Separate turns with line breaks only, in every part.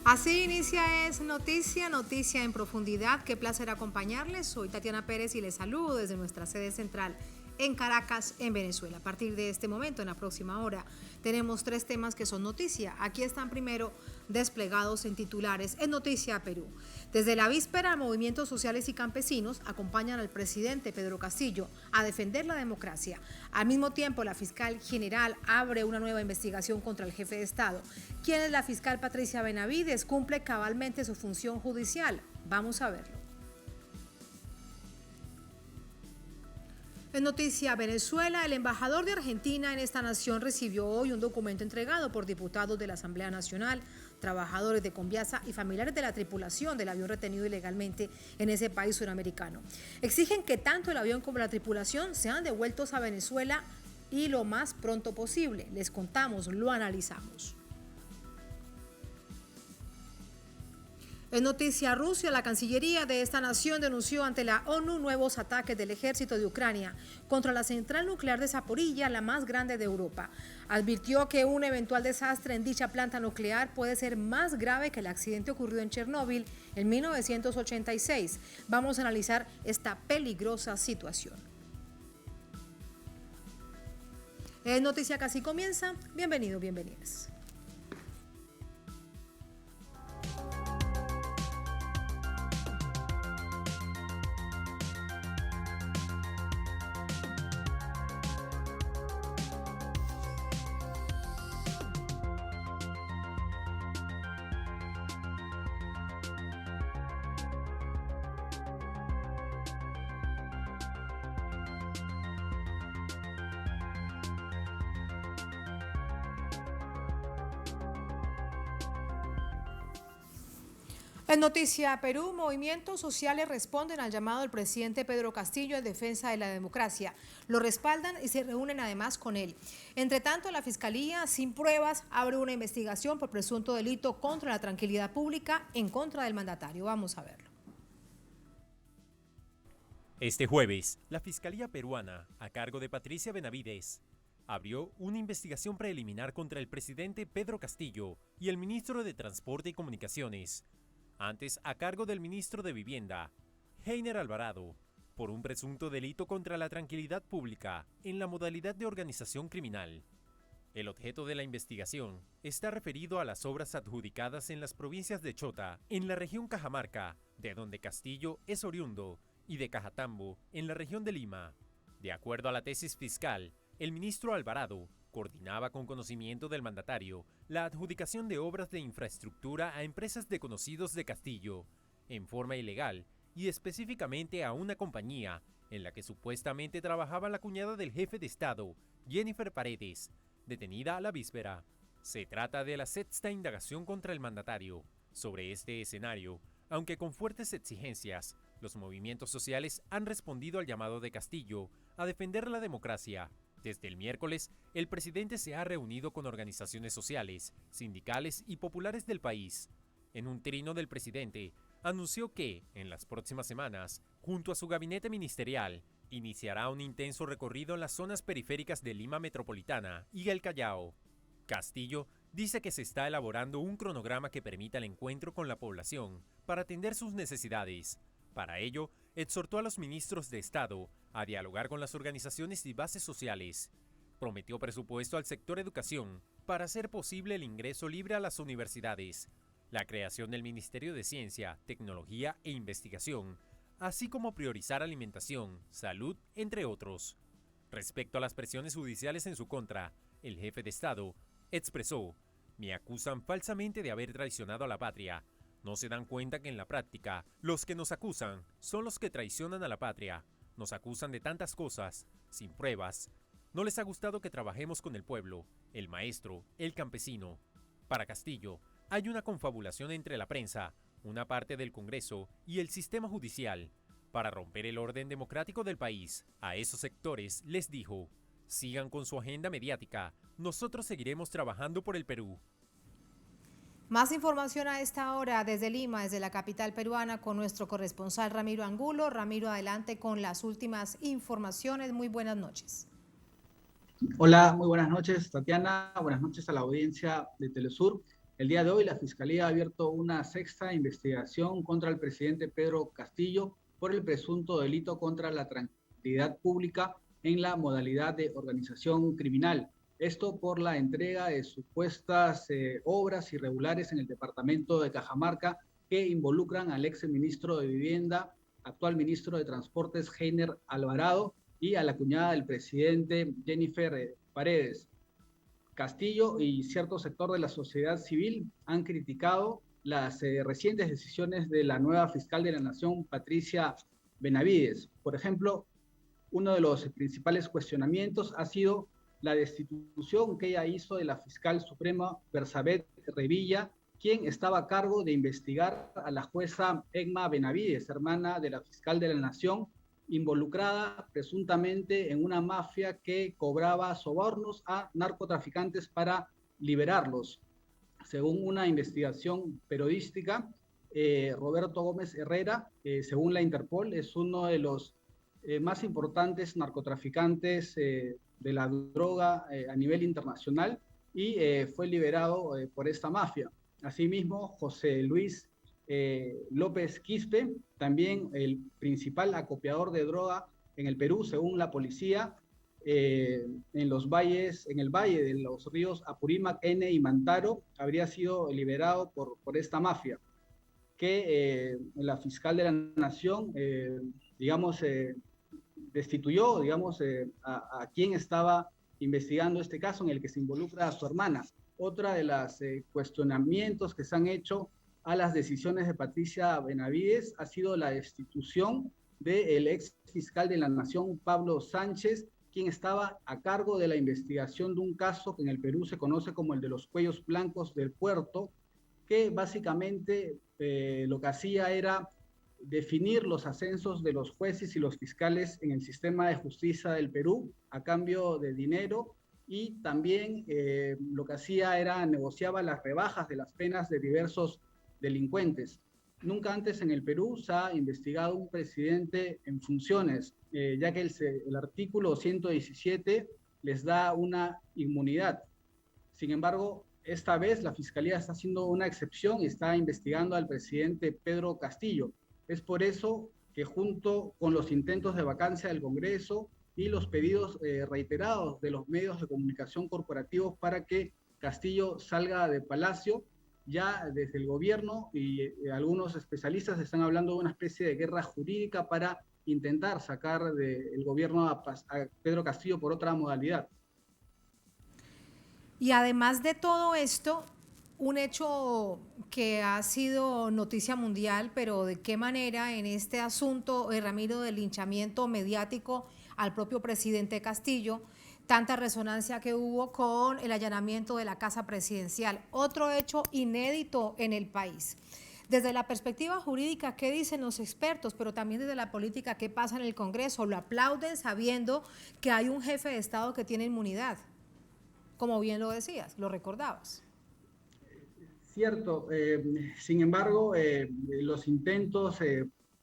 Así inicia Es Noticia, noticia en profundidad. Qué placer acompañarles. Soy Tatiana Pérez y les saludo desde nuestra sede central en Caracas, en Venezuela. A partir de este momento, en la próxima hora, tenemos 3 temas que son noticia. Aquí están primero desplegados en titulares en Noticia Perú. Desde la víspera, movimientos sociales y campesinos acompañan al presidente Pedro Castillo a defender la democracia. Al mismo tiempo, la fiscal general abre una nueva investigación contra el jefe de Estado. ¿Quién es la fiscal Patricia Benavides? ¿Cumple cabalmente su función judicial? Vamos a verlo. En Noticia Venezuela, el embajador de Argentina en esta nación recibió hoy un documento entregado por diputados de la Asamblea Nacional, trabajadores de Conviasa y familiares de la tripulación del avión retenido ilegalmente en ese país suramericano. Exigen que tanto el avión como la tripulación sean devueltos a Venezuela y lo más pronto posible. Les contamos, lo analizamos. En Noticia Rusia, la Cancillería de esta nación denunció ante la ONU nuevos ataques del ejército de Ucrania contra la central nuclear de Zaporilla, la más grande de Europa. Advirtió que un eventual desastre en dicha planta nuclear puede ser más grave que el accidente ocurrido en Chernóbil en 1986. Vamos a analizar esta peligrosa situación. En Noticia Casi Comienza. Bienvenidos, bienvenidas. En Noticia Perú, movimientos sociales responden al llamado del presidente Pedro Castillo en defensa de la democracia. Lo respaldan y se reúnen además con él. Entre tanto, la Fiscalía, sin pruebas, abre una investigación por presunto delito contra la tranquilidad pública en contra del mandatario. Vamos a verlo.
Este jueves, la Fiscalía peruana, a cargo de Patricia Benavides, abrió una investigación preliminar contra el presidente Pedro Castillo y el ministro de Transporte y Comunicaciones, antes a cargo del ministro de Vivienda, Heiner Alvarado, por un presunto delito contra la tranquilidad pública en la modalidad de organización criminal. El objeto de la investigación está referido a las obras adjudicadas en las provincias de Chota, en la región Cajamarca, de donde Castillo es oriundo, y de Cajatambo, en la región de Lima. De acuerdo a la tesis fiscal, el ministro Alvarado coordinaba con conocimiento del mandatario la adjudicación de obras de infraestructura a empresas de conocidos de Castillo, en forma ilegal y específicamente a una compañía en la que supuestamente trabajaba la cuñada del jefe de Estado, Jennifer Paredes, detenida a la víspera. Se trata de la sexta indagación contra el mandatario. Sobre este escenario, aunque con fuertes exigencias, los movimientos sociales han respondido al llamado de Castillo a defender la democracia. Desde el miércoles, el presidente se ha reunido con organizaciones sociales, sindicales y populares del país. En un trino del presidente, anunció que, en las próximas semanas, junto a su gabinete ministerial, iniciará un intenso recorrido en las zonas periféricas de Lima Metropolitana y el Callao. Castillo dice que se está elaborando un cronograma que permita el encuentro con la población para atender sus necesidades. Para ello, exhortó a los ministros de Estado a dialogar con las organizaciones y bases sociales. Prometió presupuesto al sector educación para hacer posible el ingreso libre a las universidades, la creación del Ministerio de Ciencia, Tecnología e Investigación, así como priorizar alimentación, salud, entre otros. Respecto a las presiones judiciales en su contra, el jefe de Estado expresó: "Me acusan falsamente de haber traicionado a la patria. No se dan cuenta que en la práctica, los que nos acusan son los que traicionan a la patria. Nos acusan de tantas cosas, sin pruebas. No les ha gustado que trabajemos con el pueblo, el maestro, el campesino". Para Castillo, hay una confabulación entre la prensa, una parte del Congreso y el sistema judicial para romper el orden democrático del país. A esos sectores les dijo: "Sigan con su agenda mediática, nosotros seguiremos trabajando por el Perú".
Más información a esta hora desde Lima, desde la capital peruana, con nuestro corresponsal Ramiro Angulo. Ramiro, adelante con las últimas informaciones. Muy buenas noches.
Hola, muy buenas noches, Tatiana. Buenas noches a la audiencia de Telesur. El día de hoy la Fiscalía ha abierto una sexta investigación contra el presidente Pedro Castillo por el presunto delito contra la tranquilidad pública en la modalidad de organización criminal. Esto por la entrega de supuestas obras irregulares en el departamento de Cajamarca que involucran al ex ministro de Vivienda, actual ministro de Transportes, Heiner Alvarado, y a la cuñada del presidente, Jennifer Paredes. Castillo y cierto sector de la sociedad civil han criticado las recientes decisiones de la nueva fiscal de la Nación, Patricia Benavides. Por ejemplo, uno de los principales cuestionamientos ha sido la destitución que ella hizo de la fiscal suprema Bersabet Revilla, quien estaba a cargo de investigar a la jueza Egma Benavides, hermana de la fiscal de la Nación, involucrada presuntamente en una mafia que cobraba sobornos a narcotraficantes para liberarlos. Según una investigación periodística, Roberto Gómez Herrera, según la Interpol, es uno de los más importantes narcotraficantes de la droga a nivel internacional y fue liberado por esta mafia. Asimismo, José Luis López Quispe, también el principal acopiador de droga en el Perú, según la policía, en el valle de los ríos Apurímac, N y Mantaro, habría sido liberado por esta mafia, que la fiscal de la Nación, destituyó, a quien estaba investigando este caso en el que se involucra a su hermana. Otra de los cuestionamientos que se han hecho a las decisiones de Patricia Benavides ha sido la destitución del ex fiscal de la Nación, Pablo Sánchez, quien estaba a cargo de la investigación de un caso que en el Perú se conoce como el de los cuellos blancos del puerto, que básicamente lo que hacía era definir los ascensos de los jueces y los fiscales en el sistema de justicia del Perú a cambio de dinero, y también lo que hacía era negociaba las rebajas de las penas de diversos delincuentes. Nunca antes en el Perú se ha investigado un presidente en funciones, ya que el artículo 117 les da una inmunidad. Sin embargo, esta vez la Fiscalía está haciendo una excepción y está investigando al presidente Pedro Castillo. Es por eso que, junto con los intentos de vacancia del Congreso y los pedidos reiterados de los medios de comunicación corporativos para que Castillo salga de Palacio, ya desde el gobierno y algunos especialistas están hablando de una especie de guerra jurídica para intentar sacar del gobierno a Pedro Castillo por otra modalidad.
Y además de todo esto, un hecho que ha sido noticia mundial, pero de qué manera en este asunto, Ramiro, del linchamiento mediático al propio presidente Castillo, tanta resonancia que hubo con el allanamiento de la Casa Presidencial. Otro hecho inédito en el país. Desde la perspectiva jurídica, ¿qué dicen los expertos? Pero también desde la política, ¿qué pasa en el Congreso? Lo aplauden sabiendo que hay un jefe de Estado que tiene inmunidad. Como bien lo decías, lo recordabas.
Cierto. Sin embargo, los intentos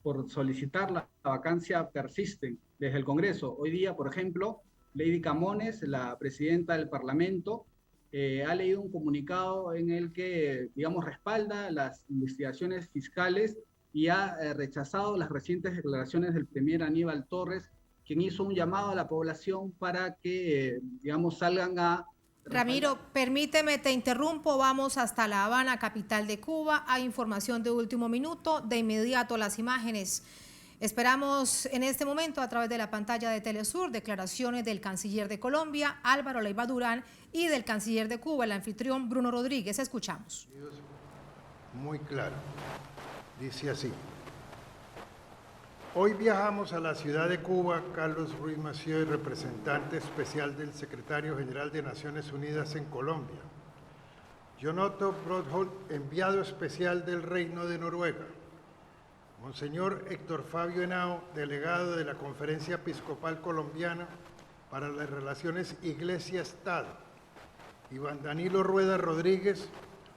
por solicitar la vacancia persisten desde el Congreso. Hoy día, por ejemplo, Lady Camones, la presidenta del Parlamento, ha leído un comunicado en el que, respalda las investigaciones fiscales y ha rechazado las recientes declaraciones del premier Aníbal Torres, quien hizo un llamado a la población para que, salgan a...
Ramiro, permíteme, te interrumpo, vamos hasta La Habana, capital de Cuba, hay información de último minuto, de inmediato las imágenes. Esperamos en este momento a través de la pantalla de Telesur declaraciones del canciller de Colombia, Álvaro Leiva Durán, y del canciller de Cuba, el anfitrión Bruno Rodríguez. Escuchamos.
Muy claro. Dice así. Hoy viajamos a la ciudad de Cuba, Carlos Ruiz Massieu, representante especial del secretario general de Naciones Unidas en Colombia. John Otto Brodholt, enviado especial del Reino de Noruega. Monseñor Héctor Fabio Henao, delegado de la Conferencia Episcopal Colombiana para las Relaciones Iglesia-Estado. Iván Danilo Rueda Rodríguez,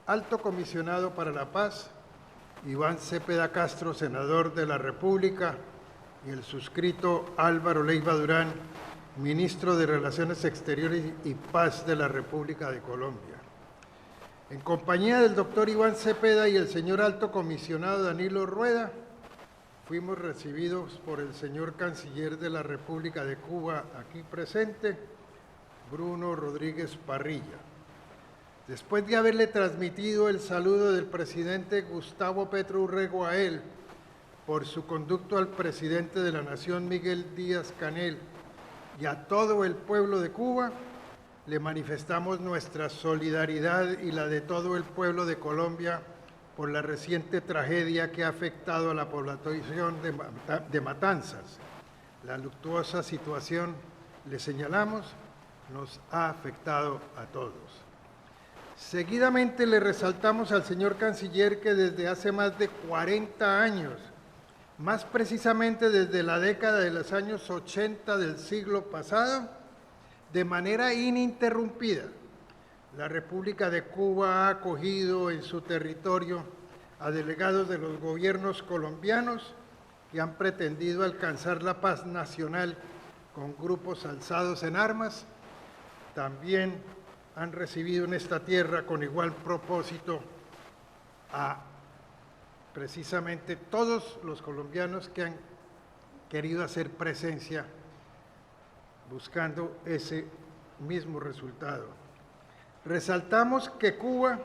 alto comisionado para la paz. Iván Cepeda Castro, senador de la República, y el suscrito Álvaro Leiva Durán, ministro de Relaciones Exteriores y Paz de la República de Colombia. En compañía del doctor Iván Cepeda y el señor Alto Comisionado Danilo Rueda, fuimos recibidos por el señor Canciller de la República de Cuba, aquí presente, Bruno Rodríguez Parrilla. Después de haberle transmitido el saludo del presidente Gustavo Petro Urrego a él, por su conducto al presidente de la Nación, Miguel Díaz-Canel, y a todo el pueblo de Cuba, le manifestamos nuestra solidaridad y la de todo el pueblo de Colombia por la reciente tragedia que ha afectado a la población de Matanzas. La luctuosa situación, le señalamos, nos ha afectado a todos. Seguidamente le resaltamos al señor Canciller que desde hace más de 40 años, más precisamente desde la década de los años 80 del siglo pasado, de manera ininterrumpida, la República de Cuba ha acogido en su territorio a delegados de los gobiernos colombianos que han pretendido alcanzar la paz nacional con grupos alzados en armas. También han recibido en esta tierra con igual propósito a precisamente todos los colombianos que han querido hacer presencia buscando ese mismo resultado. Resaltamos que Cuba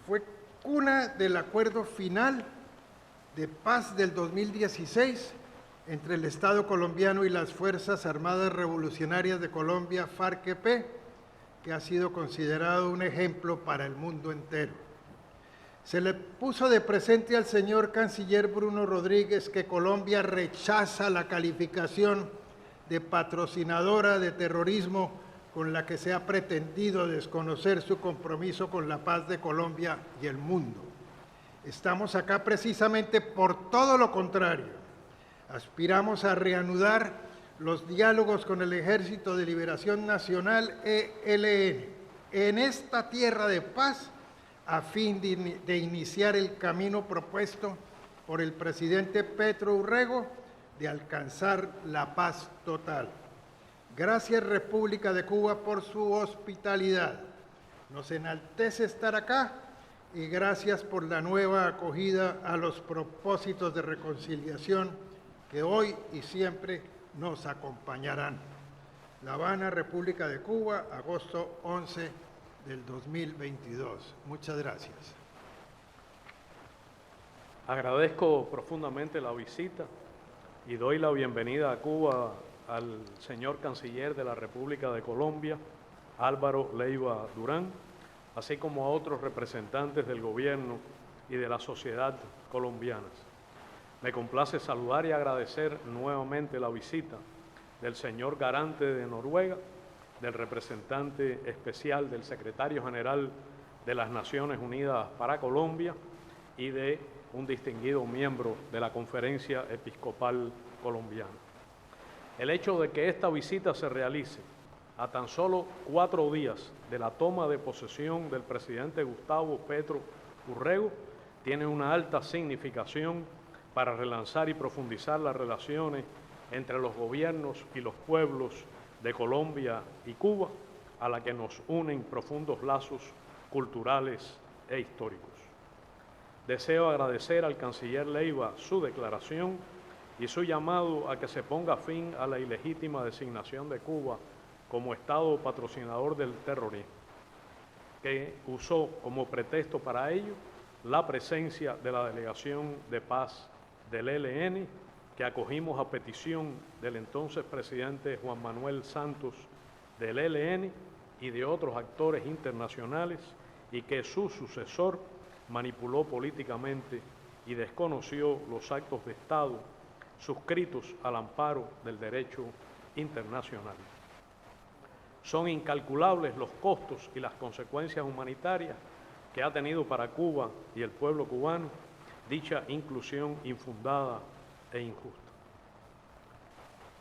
fue cuna del acuerdo final de paz del 2016 entre el Estado colombiano y las Fuerzas Armadas Revolucionarias de Colombia, FARC-EP, que ha sido considerado un ejemplo para el mundo entero. Se le puso de presente al señor Canciller Bruno Rodríguez que Colombia rechaza la calificación de patrocinadora de terrorismo con la que se ha pretendido desconocer su compromiso con la paz de Colombia y el mundo. Estamos acá precisamente por todo lo contrario. Aspiramos a reanudar los diálogos con el Ejército de Liberación Nacional, ELN, en esta tierra de paz, a fin de iniciar el camino propuesto por el presidente Petro Urrego de alcanzar la paz total. Gracias, República de Cuba, por su hospitalidad. Nos enaltece estar acá y gracias por la nueva acogida a los propósitos de reconciliación que hoy y siempre nos acompañarán. La Habana, República de Cuba, agosto 11 del 2022. Muchas gracias.
Agradezco profundamente la visita y doy la bienvenida a Cuba al señor Canciller de la República de Colombia, Álvaro Leiva Durán, así como a otros representantes del gobierno y de la sociedad colombianas. Me complace saludar y agradecer nuevamente la visita del señor Garante de Noruega, del representante especial del secretario general de las Naciones Unidas para Colombia y de un distinguido miembro de la Conferencia Episcopal Colombiana. El hecho de que esta visita se realice a tan solo 4 días de la toma de posesión del presidente Gustavo Petro Urrego tiene una alta significación para relanzar y profundizar las relaciones entre los gobiernos y los pueblos de Colombia y Cuba, a la que nos unen profundos lazos culturales e históricos. Deseo agradecer al canciller Leiva su declaración y su llamado a que se ponga fin a la ilegítima designación de Cuba como Estado patrocinador del terrorismo, que usó como pretexto para ello la presencia de la Delegación de Paz del ELN, que acogimos a petición del entonces presidente Juan Manuel Santos del ELN y de otros actores internacionales, y que su sucesor manipuló políticamente y desconoció los actos de Estado suscritos al amparo del derecho internacional. Son incalculables los costos y las consecuencias humanitarias que ha tenido para Cuba y el pueblo cubano dicha inclusión infundada e injusta.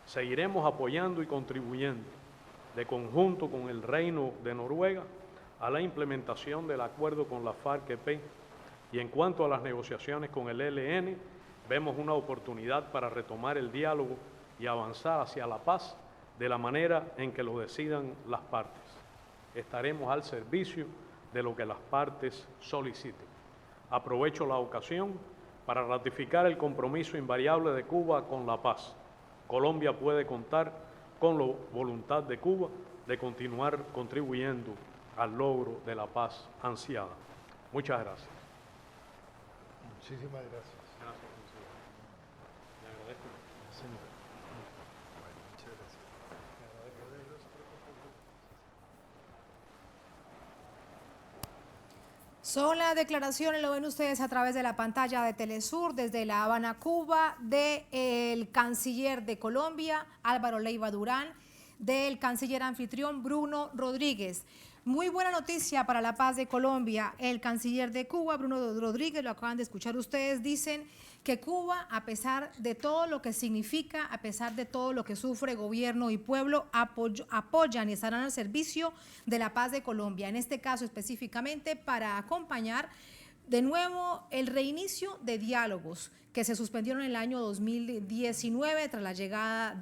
Seguiremos apoyando y contribuyendo de conjunto con el Reino de Noruega a la implementación del acuerdo con la FARC-EP, y en cuanto a las negociaciones con el ELN, vemos una oportunidad para retomar el diálogo y avanzar hacia la paz de la manera en que lo decidan las partes. Estaremos al servicio de lo que las partes soliciten. Aprovecho la ocasión para ratificar el compromiso invariable de Cuba con la paz. Colombia puede contar con la voluntad de Cuba de continuar contribuyendo al logro de la paz ansiada. Muchas gracias.
Muchísimas gracias.
Gracias, consejero. Le agradezco.
Señor. Bueno, muchas gracias.
Son las declaraciones, lo ven ustedes a través de la pantalla de Telesur, desde La Habana, Cuba, del canciller de Colombia, Álvaro Leiva Durán, del canciller anfitrión, Bruno Rodríguez. Muy buena noticia para la paz de Colombia. El canciller de Cuba, Bruno Rodríguez, lo acaban de escuchar ustedes, dicen que Cuba, a pesar de todo lo que significa, a pesar de todo lo que sufre gobierno y pueblo, apoyan y estarán al servicio de la paz de Colombia. En este caso específicamente para acompañar de nuevo el reinicio de diálogos que se suspendieron en el año 2019 tras la llegada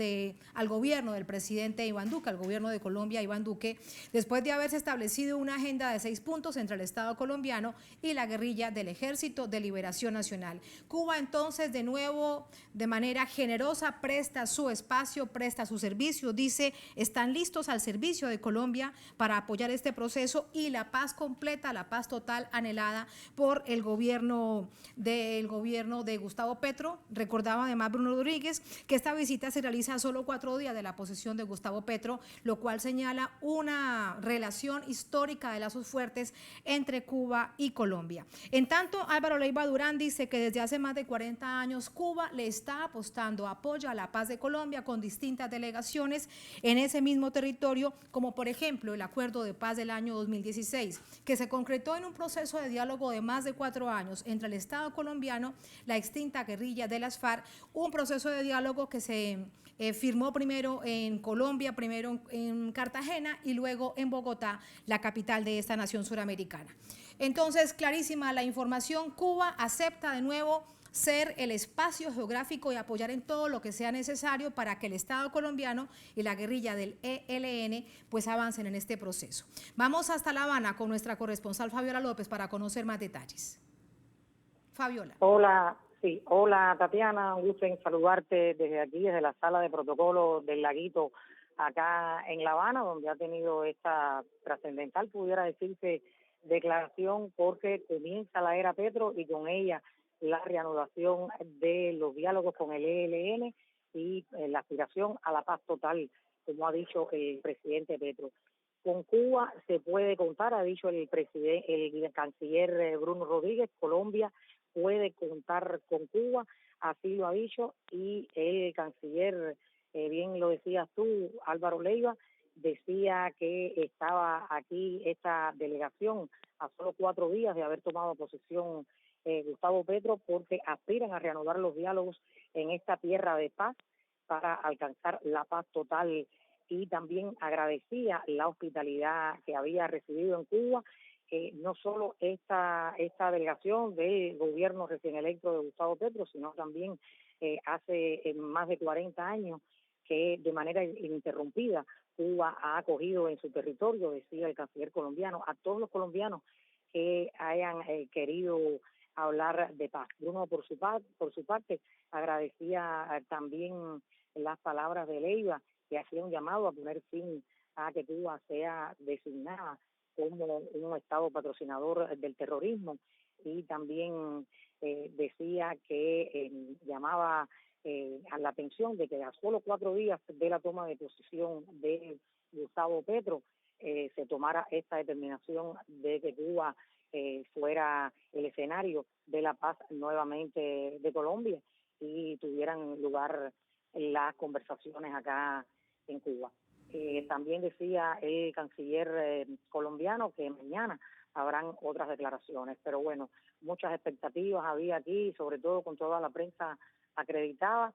al gobierno del presidente Iván Duque, al gobierno de Colombia, Iván Duque, después de haberse establecido una agenda de 6 puntos entre el Estado colombiano y la guerrilla del Ejército de Liberación Nacional. Cuba entonces de nuevo, de manera generosa, presta su espacio, presta su servicio, dice, están listos al servicio de Colombia para apoyar este proceso y la paz completa, la paz total anhelada por el gobierno de Gustavo Petro. Recordaba además Bruno Rodríguez que esta visita se realiza a solo 4 días de la posesión de Gustavo Petro, lo cual señala una relación histórica de lazos fuertes entre Cuba y Colombia. En tanto, Álvaro Leiva Durán dice que desde hace más de 40 años Cuba le está apostando apoyo a la paz de Colombia con distintas delegaciones en ese mismo territorio, como por ejemplo el acuerdo de paz del año 2016, que se concretó en un proceso de diálogo de más de 4 años entre el Estado colombiano, la extinta guerrilla de las FARC, un proceso de diálogo que se firmó primero en Colombia, primero en Cartagena y luego en Bogotá, la capital de esta nación suramericana. Entonces, clarísima la información, Cuba acepta de nuevo ser el espacio geográfico y apoyar en todo lo que sea necesario para que el Estado colombiano y la guerrilla del ELN pues avancen en este proceso. Vamos hasta La Habana con nuestra corresponsal Fabiola López para conocer más detalles. Fabiola.
Hola. Sí, hola Tatiana, un gusto en saludarte desde aquí, desde la sala de protocolo del Laguito, acá en La Habana, donde ha tenido esta trascendental, pudiera decirse, declaración, porque comienza la era Petro y con ella la reanudación de los diálogos con el ELN y la aspiración a la paz total, como ha dicho el presidente Petro. Con Cuba se puede contar, ha dicho el canciller Bruno Rodríguez, Colombia puede contar con Cuba, así lo ha dicho, y el canciller, bien lo decías tú, Álvaro Leiva, decía que estaba aquí esta delegación a solo 4 días de haber tomado posesión Gustavo Petro, porque aspiran a reanudar los diálogos en esta tierra de paz para alcanzar la paz total, y también agradecía la hospitalidad que había recibido en Cuba, no solo esta delegación del gobierno recién electo de Gustavo Petro, sino también hace más de 40 años que de manera ininterrumpida Cuba ha acogido en su territorio, decía el canciller colombiano, a todos los colombianos que hayan querido hablar de paz. Bruno, por su parte, agradecía también las palabras de Leiva, que hacía un llamado a poner fin a que Cuba sea designada como un Estado patrocinador del terrorismo, y también decía que llamaba a la atención de que a solo 4 días de la toma de posesión de Gustavo Petro se tomara esta determinación de que Cuba fuera el escenario de la paz nuevamente de Colombia y tuvieran lugar las conversaciones acá en Cuba. También decía el canciller colombiano que mañana habrán otras declaraciones, pero bueno, muchas expectativas había aquí, sobre todo con toda la prensa acreditada,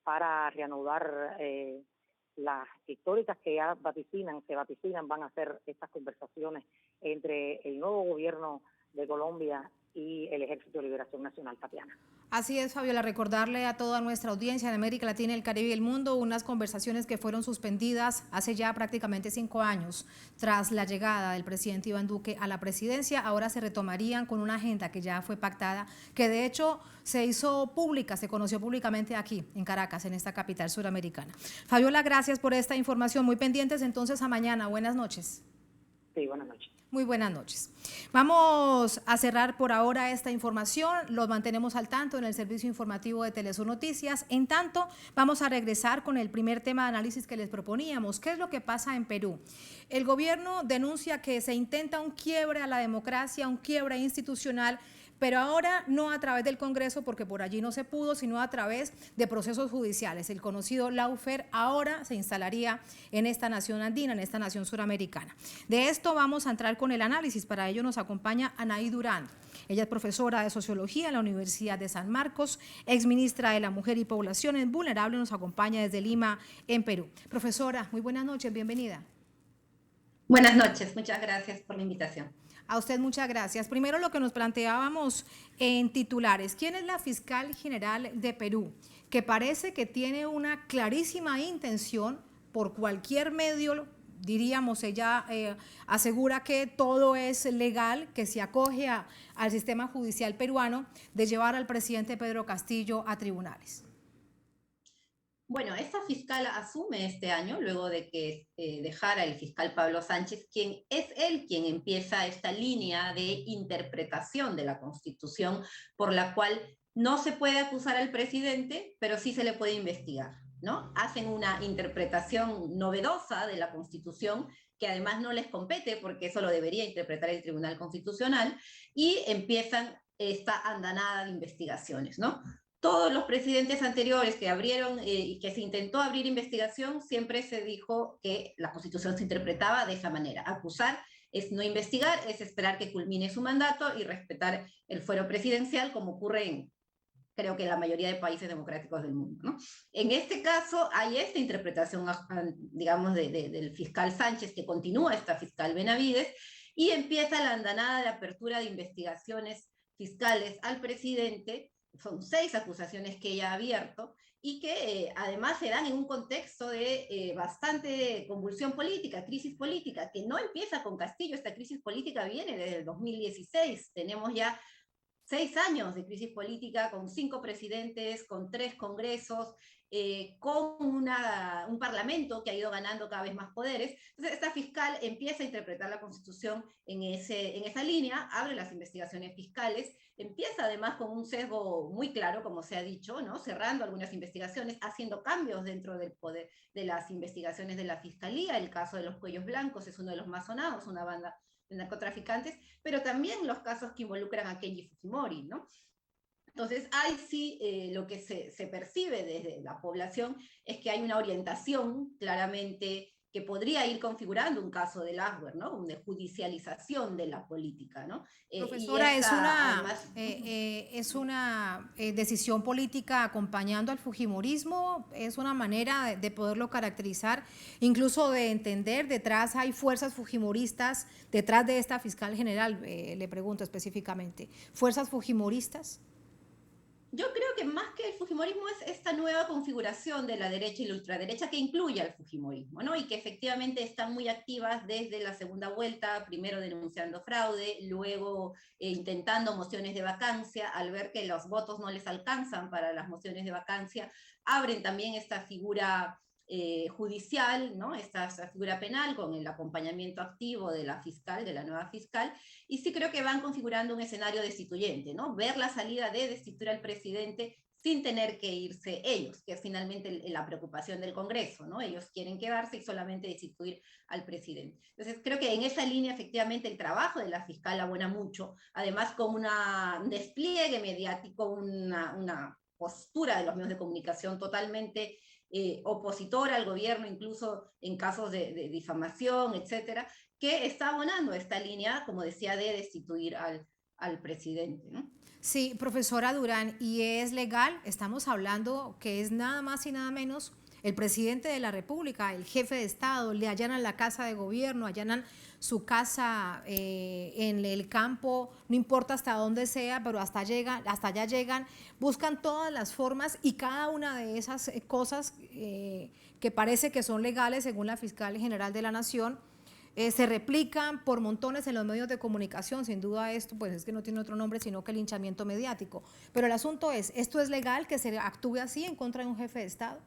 para reanudar las históricas que ya se vaticinan van a ser estas conversaciones entre el nuevo gobierno de Colombia y el Ejército de Liberación Nacional, Tatiana.
Así es, Fabiola, recordarle a toda nuestra audiencia de América Latina, el Caribe y el mundo unas conversaciones que fueron suspendidas hace ya prácticamente 5 años tras la llegada del presidente Iván Duque a la presidencia. Ahora se retomarían con una agenda que ya fue pactada, que de hecho se hizo pública, se conoció públicamente aquí en Caracas, en esta capital suramericana. Fabiola, gracias por esta información. Muy pendientes entonces a mañana. Buenas noches.
Sí, buenas noches.
Muy buenas noches. Vamos a cerrar por ahora esta información. Los mantenemos al tanto en el servicio informativo de Telesur Noticias. En tanto, vamos a regresar con el primer tema de análisis que les proponíamos. ¿Qué es lo que pasa en Perú? El gobierno denuncia que se intenta un quiebre a la democracia, un quiebre institucional, pero ahora no a través del Congreso, porque por allí no se pudo, sino a través de procesos judiciales. El conocido lawfare ahora se instalaría en esta nación andina, en esta nación suramericana. De esto vamos a entrar con el análisis. Para ello nos acompaña Anaí Durán. Ella es profesora de Sociología en la Universidad de San Marcos, exministra de la Mujer y Poblaciones Vulnerables, nos acompaña desde Lima, en Perú. Profesora, muy buenas noches, bienvenida.
Buenas noches, muchas gracias por la invitación.
A usted muchas gracias. Primero lo que nos planteábamos en titulares. ¿Quién es la fiscal general de Perú? Que parece que tiene una clarísima intención, por cualquier medio, diríamos, ella asegura que todo es legal, que se acoge al sistema judicial peruano, de llevar al presidente Pedro Castillo a tribunales.
Bueno, esta fiscal asume este año, luego de que dejara el fiscal Pablo Sánchez, quien es él quien empieza esta línea de interpretación de la Constitución, por la cual no se puede acusar al presidente, pero sí se le puede investigar, ¿no? Hacen una interpretación novedosa de la Constitución, que además no les compete, porque eso lo debería interpretar el Tribunal Constitucional, y empiezan esta andanada de investigaciones, ¿no? Todos los presidentes anteriores que abrieron y que se intentó abrir investigación, siempre se dijo que la Constitución se interpretaba de esa manera. Acusar es no investigar, es esperar que culmine su mandato y respetar el fuero presidencial, como ocurre en, creo que, la mayoría de países democráticos del mundo, ¿no? En este caso hay esta interpretación, digamos, del fiscal Sánchez, que continúa esta fiscal Benavides, y empieza la andanada de apertura de investigaciones fiscales al presidente. Son 6 acusaciones que ella ha abierto y que además se dan en un contexto de bastante convulsión política, crisis política, que no empieza con Castillo. Esta crisis política viene desde el 2016. Tenemos ya 6 años de crisis política con 5 presidentes, con 3 congresos, con un parlamento que ha ido ganando cada vez más poderes. Entonces, esta fiscal empieza a interpretar la Constitución en esa línea, abre las investigaciones fiscales, empieza además con un sesgo muy claro, como se ha dicho, ¿no? Cerrando algunas investigaciones, haciendo cambios dentro del poder de las investigaciones de la Fiscalía. El caso de los cuellos blancos es uno de los más sonados, una banda de narcotraficantes, pero también los casos que involucran a Kenji Fujimori, ¿no? Entonces, ahí sí lo que se percibe desde la población es que hay una orientación claramente que podría ir configurando un caso de lawfare, ¿no? Una judicialización de la política, ¿no?
Profesora, ¿es una decisión política acompañando al fujimorismo? ¿Es una manera de poderlo caracterizar? Incluso de entender, detrás hay fuerzas fujimoristas, detrás de esta fiscal general, le pregunto específicamente, ¿fuerzas fujimoristas?
Yo creo que más que el fujimorismo es esta nueva configuración de la derecha y la ultraderecha que incluye al fujimorismo, ¿no? Y que efectivamente están muy activas desde la segunda vuelta, primero denunciando fraude, luego intentando mociones de vacancia. Al ver que los votos no les alcanzan para las mociones de vacancia, abren también esta figura judicial, ¿no? Esta figura penal con el acompañamiento activo de la fiscal, de la nueva fiscal, y sí creo que van configurando un escenario destituyente, ¿no? Ver la salida de destituir al presidente sin tener que irse ellos, que es finalmente la preocupación del Congreso, ¿no? Ellos quieren quedarse y solamente destituir al presidente. Entonces creo que en esa línea efectivamente el trabajo de la fiscal abona mucho, además con un despliegue mediático, una postura de los medios de comunicación totalmente opositora al gobierno, incluso en casos de difamación, etcétera, que está abonando esta línea, como decía, de destituir al presidente, ¿no?
Sí, profesora Durán, ¿y es legal? Estamos hablando que es nada más y nada menos el presidente de la República, el jefe de Estado, le allanan la casa de gobierno, allanan su casa en el campo, no importa hasta dónde sea, pero hasta allá llegan, buscan todas las formas y cada una de esas cosas que parece que son legales según la fiscal general de la Nación, se replican por montones en los medios de comunicación. Sin duda esto pues es que no tiene otro nombre sino que el linchamiento mediático. Pero el asunto es, ¿esto es legal que se actúe así en contra de un jefe de Estado?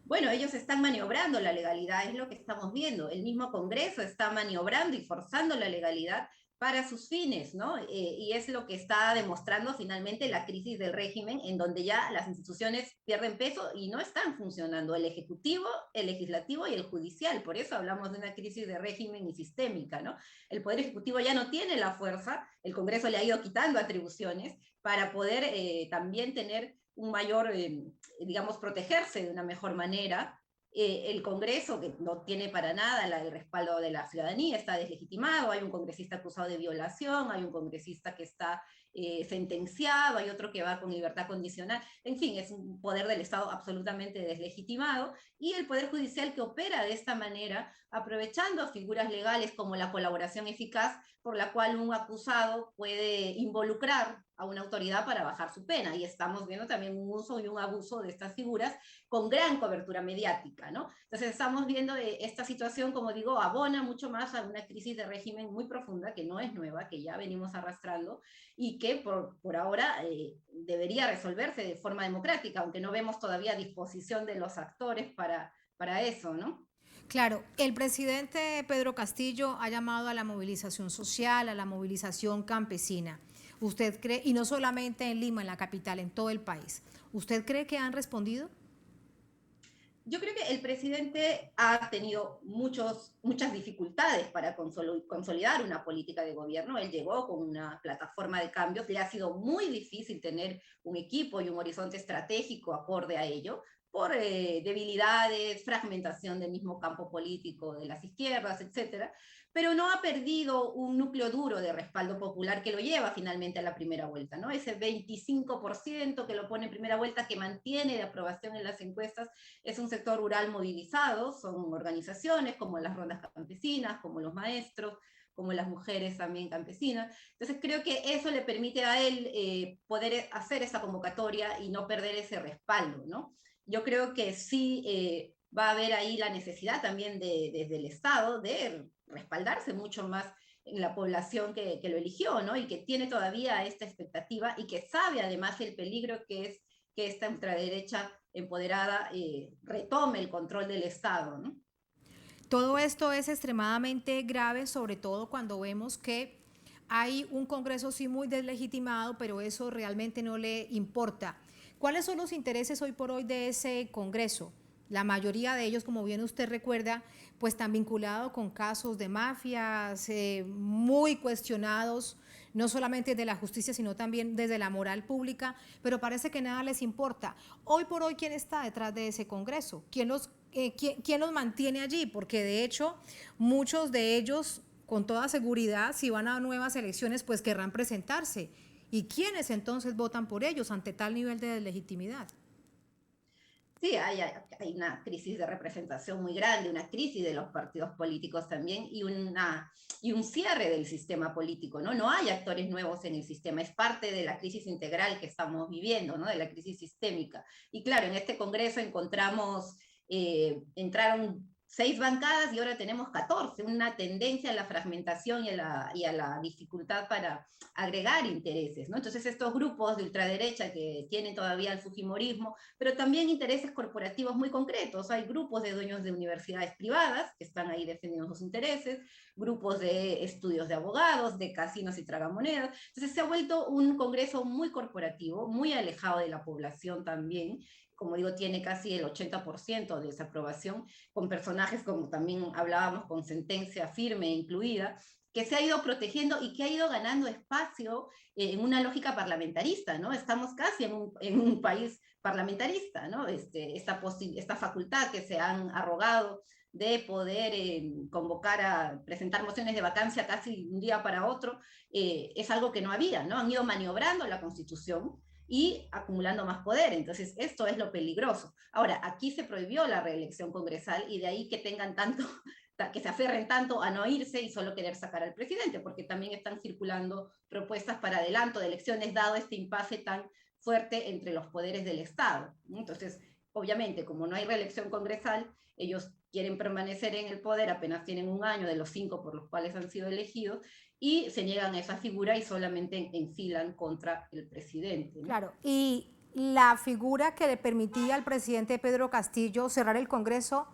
Bueno, ellos están maniobrando la legalidad, es lo que estamos viendo. El mismo Congreso está maniobrando y forzando la legalidad para sus fines, ¿no? Y es lo que está demostrando finalmente la crisis del régimen, en donde ya las instituciones pierden peso y no están funcionando, el Ejecutivo, el Legislativo y el Judicial. Por eso hablamos de una crisis de régimen y sistémica, ¿no? El Poder Ejecutivo ya no tiene la fuerza, el Congreso le ha ido quitando atribuciones para poder también tener un mayor, digamos, protegerse de una mejor manera. El Congreso, que no tiene para nada el respaldo de la ciudadanía, está deslegitimado, hay un congresista acusado de violación, hay un congresista que está sentenciado, hay otro que va con libertad condicional, en fin, es un poder del Estado absolutamente deslegitimado, y el Poder Judicial que opera de esta manera, aprovechando figuras legales como la colaboración eficaz, por la cual un acusado puede involucrar a una autoridad para bajar su pena, y estamos viendo también un uso y un abuso de estas figuras con gran cobertura mediática, ¿no? Entonces estamos viendo esta situación, como digo, abona mucho más a una crisis de régimen muy profunda, que no es nueva, que ya venimos arrastrando, y que por ahora debería resolverse de forma democrática, aunque no vemos todavía disposición de los actores para eso, ¿no?
Claro, el presidente Pedro Castillo ha llamado a la movilización social, a la movilización campesina. ¿Usted cree, y no solamente en Lima, en la capital, en todo el país, ¿usted cree que han respondido?
Yo creo que el presidente ha tenido muchas dificultades para consolidar una política de gobierno. Él llegó con una plataforma de cambios, le ha sido muy difícil tener un equipo y un horizonte estratégico acorde a ello, por debilidades, fragmentación del mismo campo político de las izquierdas, etcétera, pero no ha perdido un núcleo duro de respaldo popular que lo lleva finalmente a la primera vuelta, ¿no? Ese 25% que lo pone en primera vuelta, que mantiene de aprobación en las encuestas, es un sector rural movilizado, son organizaciones como las rondas campesinas, como los maestros, como las mujeres también campesinas. Entonces creo que eso le permite a él poder hacer esa convocatoria y no perder ese respaldo, ¿no? Yo creo que sí va a haber ahí la necesidad también desde el Estado de respaldarse mucho más en la población que lo eligió, ¿no? Y que tiene todavía esta expectativa y que sabe además el peligro que es que esta ultraderecha empoderada retome el control del Estado, ¿no?
Todo esto es extremadamente grave, sobre todo cuando vemos que hay un Congreso sí muy deslegitimado, pero eso realmente no le importa. ¿Cuáles son los intereses hoy por hoy de ese Congreso? La mayoría de ellos, como bien usted recuerda, pues están vinculados con casos de mafias muy cuestionados, no solamente desde la justicia, sino también desde la moral pública, pero parece que nada les importa. Hoy por hoy, ¿quién está detrás de ese Congreso? ¿Quién los mantiene allí? Porque de hecho, muchos de ellos, con toda seguridad, si van a nuevas elecciones, pues querrán presentarse. ¿Y quiénes entonces votan por ellos ante tal nivel de deslegitimidad?
Sí, hay una crisis de representación muy grande, una crisis de los partidos políticos también y un cierre del sistema político, ¿no? No hay actores nuevos en el sistema, es parte de la crisis integral que estamos viviendo, ¿no? De la crisis sistémica. Y claro, en este Congreso encontramos, entraron 6 bancadas y ahora tenemos 14, una tendencia a la fragmentación y a la dificultad para agregar intereses, ¿no? Entonces estos grupos de ultraderecha que tienen todavía el fujimorismo, pero también intereses corporativos muy concretos, hay grupos de dueños de universidades privadas que están ahí defendiendo sus intereses, grupos de estudios de abogados, de casinos y tragamonedas, entonces se ha vuelto un Congreso muy corporativo, muy alejado de la población también, como digo, tiene casi el 80% de desaprobación, con personajes como también hablábamos, con sentencia firme incluida, que se ha ido protegiendo y que ha ido ganando espacio en una lógica parlamentarista, ¿no? Estamos casi en un país parlamentarista, ¿no? Esta facultad que se han arrogado de poder convocar a presentar mociones de vacancia casi un día para otro, es algo que no había, ¿no? Han ido maniobrando la Constitución, y acumulando más poder. Entonces, esto es lo peligroso. Ahora, aquí se prohibió la reelección congresal y de ahí que tengan tanto, que se aferren tanto a no irse y solo querer sacar al presidente, porque también están circulando propuestas para adelanto de elecciones, dado este impasse tan fuerte entre los poderes del Estado. Entonces, obviamente, como no hay reelección congresal, ellos quieren permanecer en el poder, apenas tienen un año de los 5 por los cuales han sido elegidos, y se niegan a esa figura y solamente enfilan contra el presidente, ¿no?
Claro, y la figura que le permitía al presidente Pedro Castillo cerrar el Congreso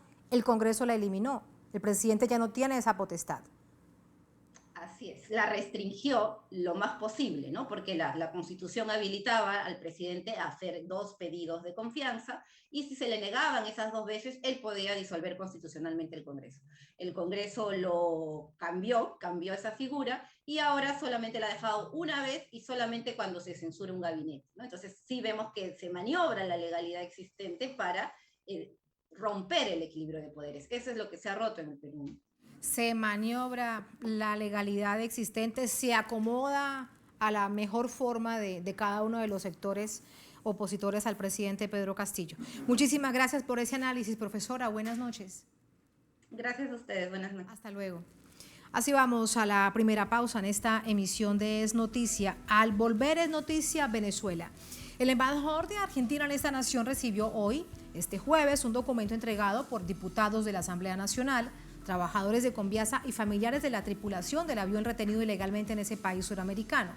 la eliminó. El presidente ya no tiene esa potestad.
Así es, la restringió lo más posible, ¿no? Porque la Constitución habilitaba al presidente a hacer 2 pedidos de confianza y si se le negaban esas 2 veces, él podía disolver constitucionalmente el Congreso. El Congreso lo cambió esa figura y ahora solamente la ha dejado una vez y solamente cuando se censura un gabinete, ¿no? Entonces sí vemos que se maniobra la legalidad existente para romper el equilibrio de poderes. Eso es lo que se ha roto en el Perú.
Se maniobra la legalidad existente, se acomoda a la mejor forma de cada uno de los sectores opositores al presidente Pedro Castillo. Muchísimas gracias por ese análisis, profesora. Buenas noches.
Gracias a ustedes. Buenas noches.
Hasta luego. Así vamos a la primera pausa en esta emisión de Es Noticia. Al volver Es Noticia Venezuela. El embajador de Argentina en esta nación recibió hoy, este jueves, un documento entregado por diputados de la Asamblea Nacional, trabajadores de Conviasa y familiares de la tripulación del avión retenido ilegalmente en ese país suramericano.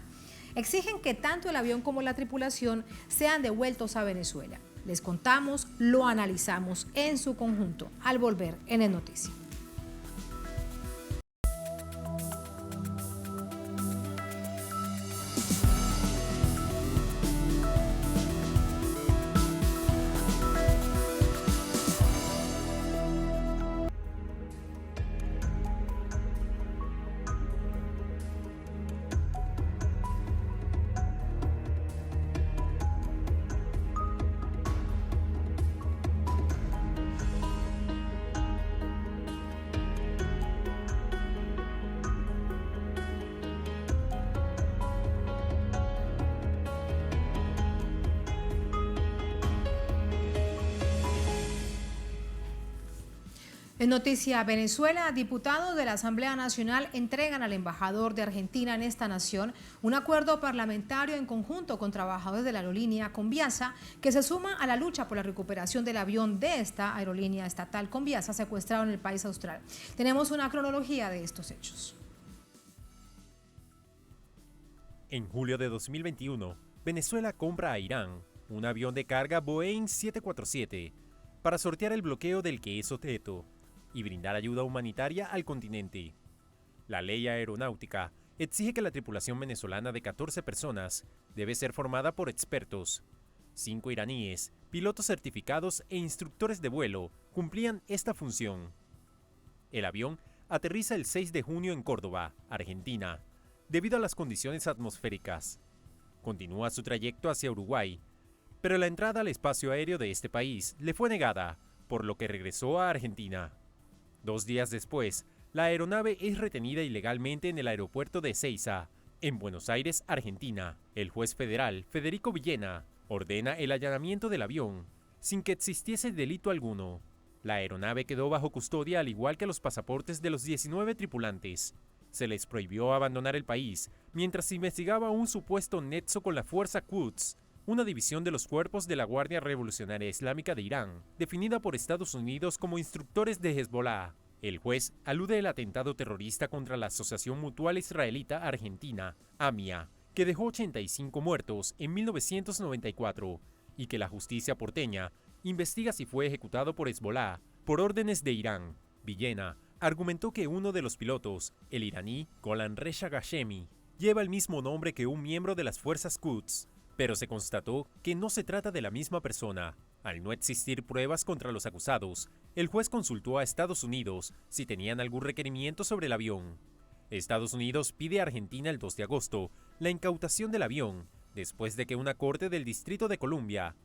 Exigen que tanto el avión como la tripulación sean devueltos a Venezuela. Les contamos, lo analizamos en su conjunto al volver en Es Noticia. En Noticia Venezuela, diputados de la Asamblea Nacional entregan al embajador de Argentina en esta nación un acuerdo parlamentario en conjunto con trabajadores de la aerolínea Conviasa que se suma a la lucha por la recuperación del avión de esta aerolínea estatal Conviasa secuestrado en el país austral. Tenemos una cronología de estos hechos.
En julio de 2021, Venezuela compra a Irán un avión de carga Boeing 747 para sortear el bloqueo del que es objeto y brindar ayuda humanitaria al continente. La ley aeronáutica exige que la tripulación venezolana de 14 personas debe ser formada por expertos. 5 iraníes, pilotos certificados e instructores de vuelo cumplían esta función. El avión aterriza el 6 de junio en Córdoba, Argentina, debido a las condiciones atmosféricas. Continúa su trayecto hacia Uruguay, pero la entrada al espacio aéreo de este país le fue negada, por lo que regresó a Argentina. 2 días después, la aeronave es retenida ilegalmente en el aeropuerto de Ezeiza, en Buenos Aires, Argentina. El juez federal, Federico Villena, ordena el allanamiento del avión, sin que existiese delito alguno. La aeronave quedó bajo custodia al igual que los pasaportes de los 19 tripulantes. Se les prohibió abandonar el país, mientras se investigaba un supuesto nexo con la Fuerza Quds, una división de los cuerpos de la Guardia Revolucionaria Islámica de Irán, definida por Estados Unidos como instructores de Hezbollah. El juez alude al atentado terrorista contra la Asociación Mutual Israelita Argentina, AMIA, que dejó 85 muertos en 1994, y que la justicia porteña investiga si fue ejecutado por Hezbollah por órdenes de Irán. Villena argumentó que uno de los pilotos, el iraní Golan Reza Ghashemi, lleva el mismo nombre que un miembro de las fuerzas Quds, pero se constató que no se trata de la misma persona. Al no existir pruebas contra los acusados, el juez consultó a Estados Unidos si tenían algún requerimiento sobre el avión. Estados Unidos pide a Argentina el 2 de agosto la incautación del avión, después de que una corte del Distrito de Columbia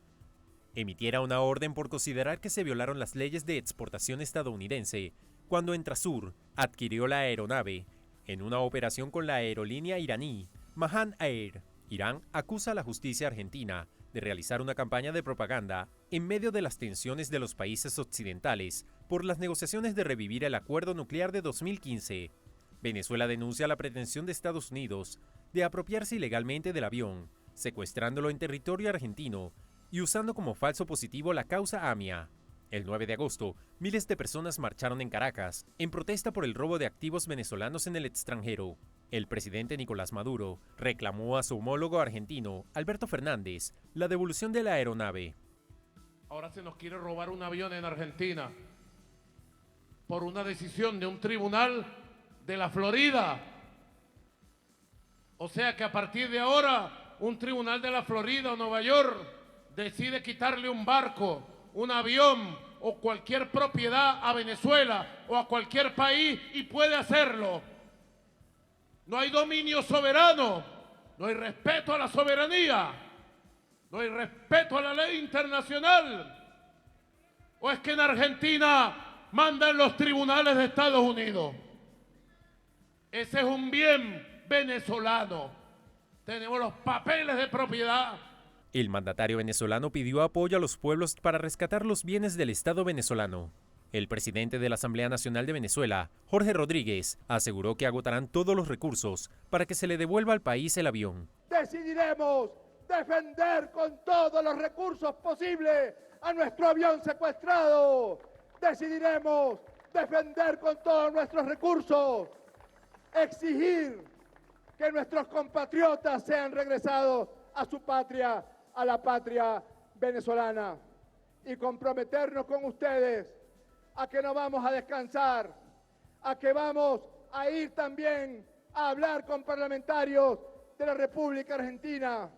emitiera una orden por considerar que se violaron las leyes de exportación estadounidense cuando Entrasur adquirió la aeronave en una operación con la aerolínea iraní Mahan Air. Irán acusa a la justicia argentina de realizar una campaña de propaganda en medio de las tensiones de los países occidentales por las negociaciones de revivir el acuerdo nuclear de 2015. Venezuela denuncia la pretensión de Estados Unidos de apropiarse ilegalmente del avión, secuestrándolo en territorio argentino y usando como falso positivo la causa AMIA. El 9 de agosto, miles de personas marcharon en Caracas en protesta por el robo de activos venezolanos en el extranjero. El presidente Nicolás Maduro reclamó a su homólogo argentino, Alberto Fernández, la devolución de la aeronave.
Ahora se nos quiere robar un avión en Argentina por una decisión de un tribunal de la Florida. O sea que a partir de ahora, un tribunal de la Florida o Nueva York decide quitarle un barco, un avión o cualquier propiedad a Venezuela o a cualquier país y puede hacerlo. No hay dominio soberano, no hay respeto a la soberanía, no hay respeto a la ley internacional. ¿O es que en Argentina mandan los tribunales de Estados Unidos? Ese es un bien venezolano. Tenemos los papeles de propiedad.
El mandatario venezolano pidió apoyo a los pueblos para rescatar los bienes del Estado venezolano. El presidente de la Asamblea Nacional de Venezuela, Jorge Rodríguez, aseguró que agotarán todos los recursos para que se le devuelva al país el avión.
Decidiremos defender con todos los recursos posibles a nuestro avión secuestrado. Decidiremos defender con todos nuestros recursos, exigir que nuestros compatriotas sean regresados a su patria, a la patria venezolana, y comprometernos con ustedes a que no vamos a descansar, a que vamos a ir también a hablar con parlamentarios de la República Argentina,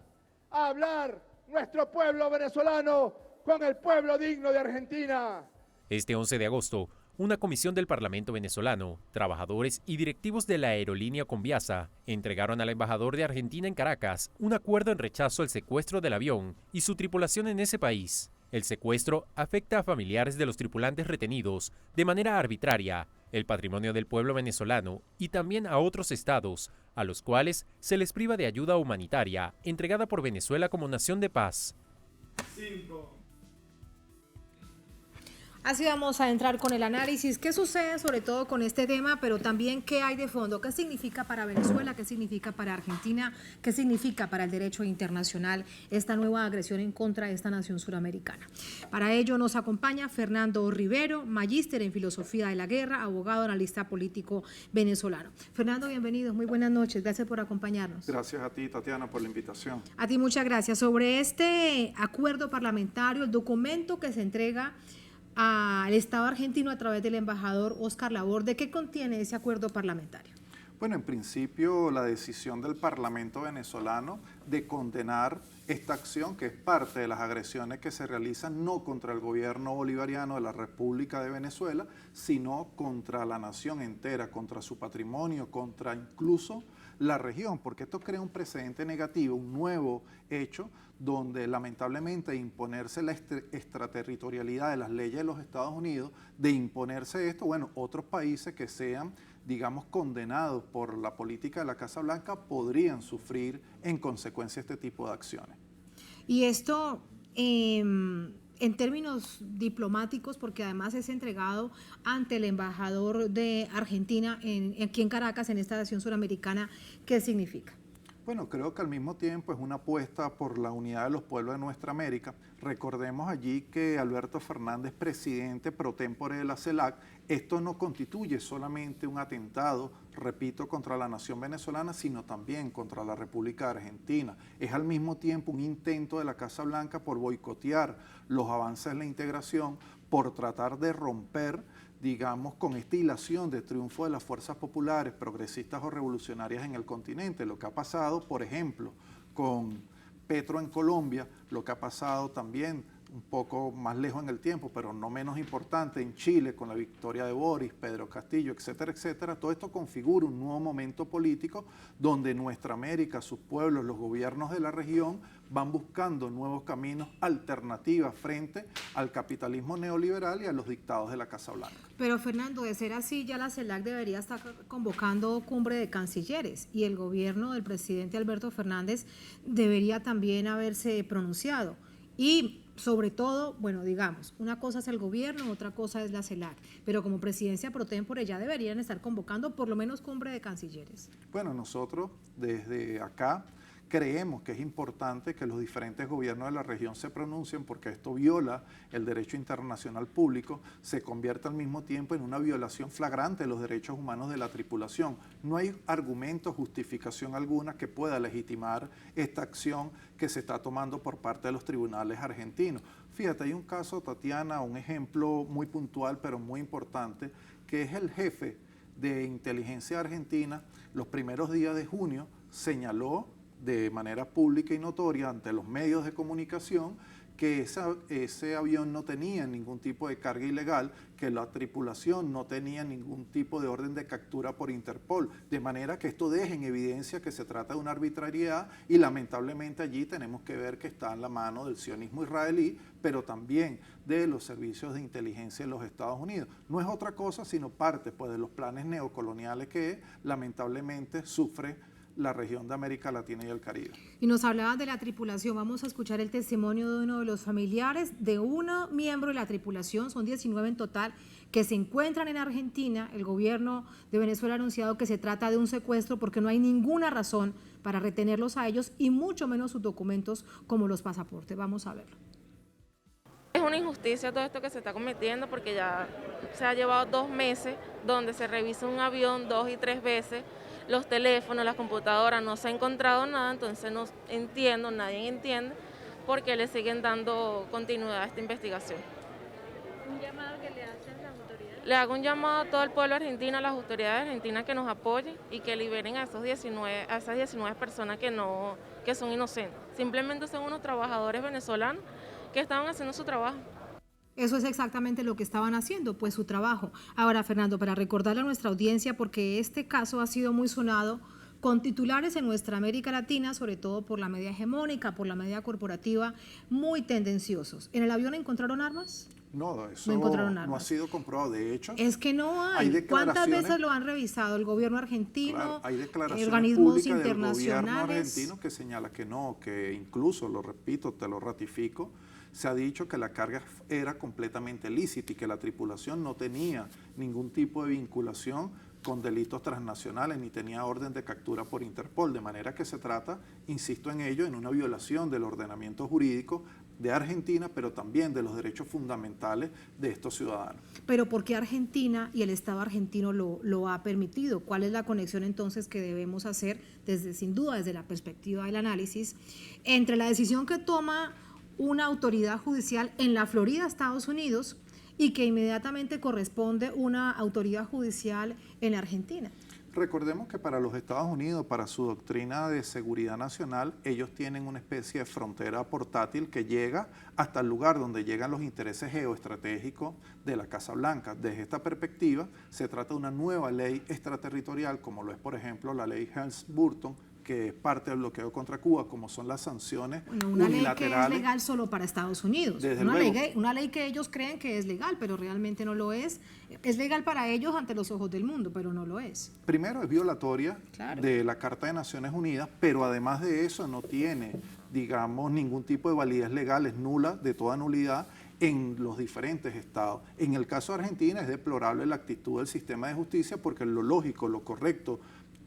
a hablar nuestro pueblo venezolano con el pueblo digno de Argentina.
Este 11 de agosto, una comisión del Parlamento venezolano, trabajadores y directivos de la aerolínea Conviasa entregaron al embajador de Argentina en Caracas un acuerdo en rechazo al secuestro del avión y su tripulación en ese país. El secuestro afecta a familiares de los tripulantes retenidos de manera arbitraria, el patrimonio del pueblo venezolano y también a otros estados, a los cuales se les priva de ayuda humanitaria entregada por Venezuela como nación de paz.
5. Así vamos a entrar con el análisis. ¿Qué sucede sobre todo con este tema, pero también qué hay de fondo? ¿Qué significa para Venezuela? ¿Qué significa para Argentina? ¿Qué significa para el derecho internacional esta nueva agresión en contra de esta nación suramericana? Para ello nos acompaña Fernando Rivero, magíster en filosofía de la guerra, abogado, analista político venezolano. Fernando, bienvenido. Muy buenas noches. Gracias por acompañarnos.
Gracias a ti, Tatiana, por la invitación.
A ti muchas gracias. Sobre este acuerdo parlamentario, el documento que se entrega al Estado argentino a través del embajador Oscar Laborde, ¿qué contiene ese acuerdo parlamentario?
Bueno, en principio la decisión del Parlamento venezolano de condenar esta acción, que es parte de las agresiones que se realizan no contra el gobierno bolivariano de la República de Venezuela, sino contra la nación entera, contra su patrimonio, contra incluso la región, porque esto crea un precedente negativo, un nuevo hecho donde lamentablemente imponerse la extraterritorialidad de las leyes de los Estados Unidos, de imponerse esto, bueno, otros países que sean, digamos, condenados por la política de la Casa Blanca podrían sufrir en consecuencia este tipo de acciones.
Y esto, en términos diplomáticos, porque además es entregado ante el embajador de Argentina aquí en Caracas, en esta nación suramericana, ¿qué significa?
Bueno, creo que al mismo tiempo es una apuesta por la unidad de los pueblos de nuestra América. Recordemos allí que Alberto Fernández, presidente pro tempore de la CELAC, esto no constituye solamente un atentado, repito, contra la nación venezolana, sino también contra la República Argentina. Es al mismo tiempo un intento de la Casa Blanca por boicotear los avances en la integración, por tratar de romper, digamos, con esta hilación de triunfo de las fuerzas populares, progresistas o revolucionarias en el continente. Lo que ha pasado, por ejemplo, con Petro en Colombia, lo que ha pasado también un poco más lejos en el tiempo, pero no menos importante, en Chile, con la victoria de Boris, Pedro Castillo, etcétera, etcétera, todo esto configura un nuevo momento político donde nuestra América, sus pueblos, los gobiernos de la región van buscando nuevos caminos, alternativas frente al capitalismo neoliberal y a los dictados de la Casa Blanca.
Pero Fernando, de ser así, ya la CELAC debería estar convocando cumbre de cancilleres y el gobierno del presidente Alberto Fernández debería también haberse pronunciado. Y sobre todo, bueno, digamos, una cosa es el gobierno, otra cosa es la CELAC, pero como presidencia pro tempore ya deberían estar convocando por lo menos cumbre de cancilleres.
Bueno, nosotros desde acá creemos que es importante que los diferentes gobiernos de la región se pronuncien porque esto viola el derecho internacional público, se convierte al mismo tiempo en una violación flagrante de los derechos humanos de la tripulación. No hay argumento, justificación alguna que pueda legitimar esta acción que se está tomando por parte de los tribunales argentinos. Fíjate, hay un caso, Tatiana, un ejemplo muy puntual pero muy importante, que es el jefe de inteligencia argentina, los primeros días de junio señaló de manera pública y notoria ante los medios de comunicación que ese avión no tenía ningún tipo de carga ilegal, que la tripulación no tenía ningún tipo de orden de captura por Interpol, de manera que esto deja en evidencia que se trata de una arbitrariedad y lamentablemente allí tenemos que ver que está en la mano del sionismo israelí, pero también de los servicios de inteligencia de los Estados Unidos. No es otra cosa sino parte pues, de los planes neocoloniales que lamentablemente sufre la región de América Latina y el Caribe.
Y nos hablaban de la tripulación. Vamos a escuchar el testimonio de uno de los familiares de un miembro de la tripulación, son 19 en total, que se encuentran en Argentina. El gobierno de Venezuela ha anunciado que se trata de un secuestro porque no hay ninguna razón para retenerlos a ellos y mucho menos sus documentos como los pasaportes. Vamos a verlo.
Es una injusticia todo esto que se está cometiendo porque ya se ha llevado 2 meses donde se revisa un avión 2 y 3 veces, los teléfonos, las computadoras, no se ha encontrado nada, entonces no entiendo, nadie entiende por qué le siguen dando continuidad a esta investigación.
¿Un llamado que le hacen las autoridades?
Le hago un llamado a todo el pueblo argentino, a las autoridades argentinas que nos apoyen y que liberen a esas 19 personas que son inocentes. Simplemente son unos trabajadores venezolanos que estaban haciendo su trabajo.
Eso es exactamente lo que estaban haciendo, pues su trabajo. Ahora, Fernando, para recordarle a nuestra audiencia, porque este caso ha sido muy sonado con titulares en nuestra América Latina, sobre todo por la media hegemónica, por la media corporativa, muy tendenciosos. ¿En el avión encontraron armas?
No, eso no ha sido comprobado. De hecho,
es que no hay. ¿Cuántas veces lo han revisado el gobierno argentino?
Claro, hay declaraciones
organismos
públicas
internacionales
del gobierno argentino que señala que no, que incluso, lo repito, te lo ratifico, se ha dicho que la carga era completamente lícita y que la tripulación no tenía ningún tipo de vinculación con delitos transnacionales ni tenía orden de captura por Interpol, de manera que se trata, insisto en ello, en una violación del ordenamiento jurídico de Argentina, pero también de los derechos fundamentales de estos ciudadanos.
Pero ¿por qué Argentina y el Estado argentino lo ha permitido? ¿Cuál es la conexión entonces que debemos hacer, sin duda desde la perspectiva del análisis, entre la decisión que toma una autoridad judicial en la Florida, Estados Unidos, y que inmediatamente corresponde una autoridad judicial en Argentina?
Recordemos que para los Estados Unidos, para su doctrina de seguridad nacional, ellos tienen una especie de frontera portátil que llega hasta el lugar donde llegan los intereses geoestratégicos de la Casa Blanca. Desde esta perspectiva, se trata de una nueva ley extraterritorial, como lo es, por ejemplo, la ley Helms-Burton, que es parte del bloqueo contra Cuba, como son las sanciones unilaterales.
Una ley que es legal solo para Estados Unidos. Una ley que ellos creen que es legal, pero realmente no lo es. Es legal para ellos ante los ojos del mundo, pero no lo es.
Primero, es violatoria de la Carta de Naciones Unidas, pero además de eso no tiene, digamos, ningún tipo de validez legal, es nula, de toda nulidad, en los diferentes estados. En el caso de Argentina es deplorable la actitud del sistema de justicia porque lo lógico, lo correcto,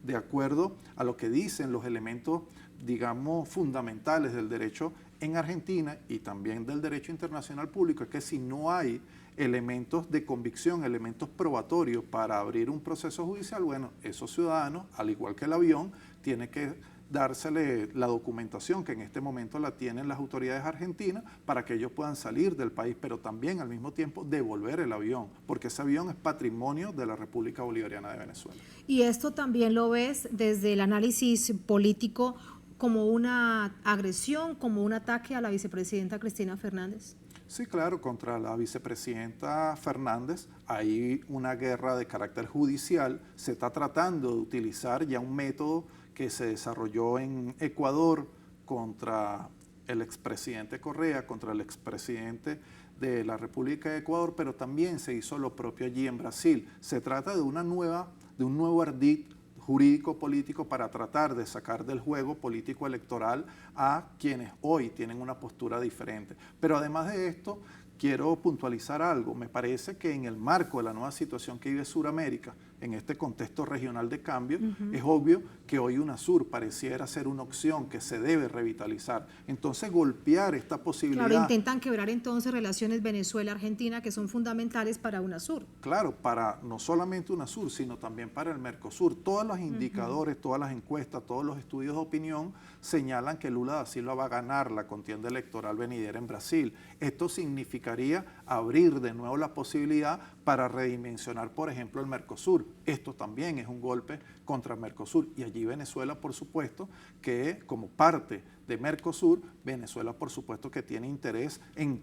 de acuerdo a lo que dicen los elementos, digamos, fundamentales del derecho en Argentina y también del derecho internacional público, es que si no hay elementos de convicción, elementos probatorios para abrir un proceso judicial, bueno, esos ciudadanos, al igual que el avión, tiene que dársele la documentación que en este momento la tienen las autoridades argentinas para que ellos puedan salir del país, pero también al mismo tiempo devolver el avión, porque ese avión es patrimonio de la República Bolivariana de Venezuela.
Y esto también lo ves desde el análisis político como una agresión, como un ataque a la vicepresidenta Cristina Fernández?
Sí, claro, contra la vicepresidenta Fernández hay una guerra de carácter judicial. Se está tratando de utilizar ya un método que se desarrolló en Ecuador contra el expresidente Correa, contra el expresidente de la República de Ecuador, pero también se hizo lo propio allí en Brasil. Se trata de un nuevo ardid jurídico-político para tratar de sacar del juego político-electoral a quienes hoy tienen una postura diferente. Pero además de esto, quiero puntualizar algo. Me parece que en el marco de la nueva situación que vive Sudamérica, en este contexto regional de cambio, es obvio que hoy UNASUR pareciera ser una opción que se debe revitalizar. Entonces, golpear esta posibilidad...
Claro, intentan quebrar entonces relaciones Venezuela-Argentina que son fundamentales para UNASUR.
Claro, para no solamente UNASUR, sino también para el Mercosur. Todos los indicadores, todas las encuestas, todos los estudios de opinión señalan que Lula da Silva va a ganar la contienda electoral venidera en Brasil. Esto significaría abrir de nuevo la posibilidad para redimensionar, por ejemplo, el Mercosur. Esto también es un golpe contra el Mercosur y allí Venezuela, por supuesto, que como parte de Mercosur, Venezuela, por supuesto, que tiene interés en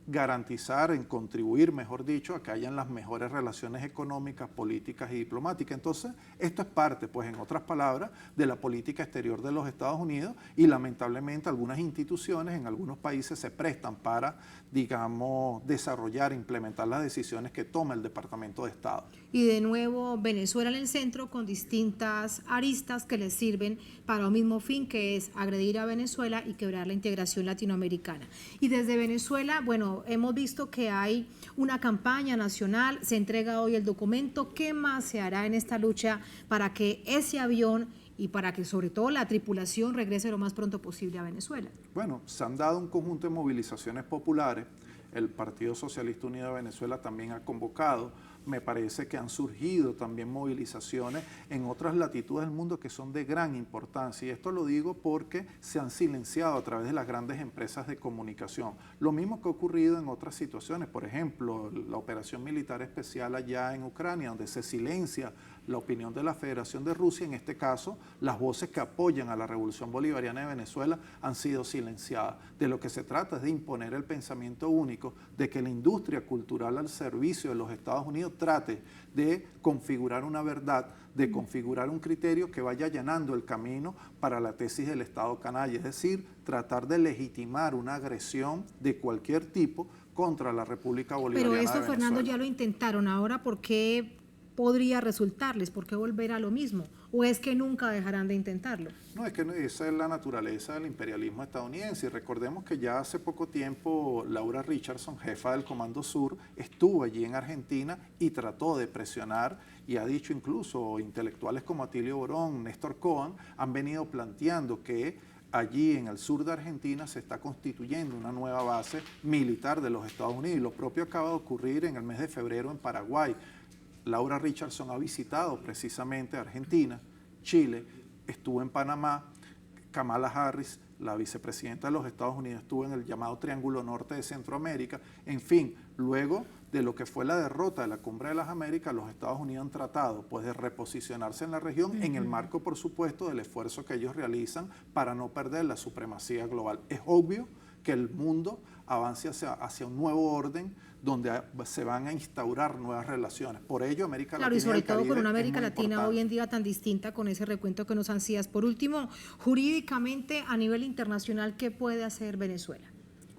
garantizar, en contribuir, mejor dicho, a que hayan las mejores relaciones económicas, políticas y diplomáticas. Entonces, esto es parte, pues, en otras palabras, de la política exterior de los Estados Unidos y lamentablemente algunas instituciones en algunos países se prestan para, digamos, desarrollar, implementar las decisiones que toma el Departamento de Estado.
Y de nuevo Venezuela en el centro con distintas aristas que les sirven para un mismo fin, que es agredir a Venezuela y quebrar la integración latinoamericana. Y desde Venezuela, bueno, hemos visto que hay una campaña nacional, se entrega hoy el documento. ¿Qué más se hará en esta lucha para que ese avión y para que sobre todo la tripulación regrese lo más pronto posible a Venezuela?
Bueno, se han dado un conjunto de movilizaciones populares. El Partido Socialista Unido de Venezuela también ha convocado. Me parece que han surgido también movilizaciones en otras latitudes del mundo que son de gran importancia. Y esto lo digo porque se han silenciado a través de las grandes empresas de comunicación. Lo mismo que ha ocurrido en otras situaciones. Por ejemplo, la operación militar especial allá en Ucrania, donde se silencia la opinión de la Federación de Rusia. En este caso, las voces que apoyan a la Revolución Bolivariana de Venezuela han sido silenciadas. De lo que se trata es de imponer el pensamiento único de que la industria cultural al servicio de los Estados Unidos trate de configurar una verdad, de configurar un criterio que vaya allanando el camino para la tesis del Estado canalla, es decir, tratar de legitimar una agresión de cualquier tipo contra la República Bolivariana de Venezuela.
Pero esto, Fernando, ya lo intentaron. Ahora, ¿por qué podría resultarles? ¿Por qué volver a lo mismo? ¿O es que nunca dejarán de intentarlo?
No, es que esa es la naturaleza del imperialismo estadounidense. Y recordemos que ya hace poco tiempo Laura Richardson, jefa del Comando Sur, estuvo allí en Argentina y trató de presionar, y ha dicho incluso intelectuales como Atilio Borón, Néstor Cohen, han venido planteando que allí en el sur de Argentina se está constituyendo una nueva base militar de los Estados Unidos. Y lo propio acaba de ocurrir en el mes de febrero en Paraguay. Laura Richardson ha visitado precisamente Argentina, Chile, estuvo en Panamá. Kamala Harris, la vicepresidenta de los Estados Unidos, estuvo en el llamado Triángulo Norte de Centroamérica. En fin, luego de lo que fue la derrota de la Cumbre de las Américas, los Estados Unidos han tratado, pues, de reposicionarse en la región en el marco, por supuesto, del esfuerzo que ellos realizan para no perder la supremacía global. Es obvio que el mundo avance hacia un nuevo orden donde se van a instaurar nuevas relaciones. Por ello, América Latina
y sobre todo con una América Latina hoy en día tan distinta, con ese recuento que nos ansías. Por último, jurídicamente, a nivel internacional, ¿qué puede hacer Venezuela?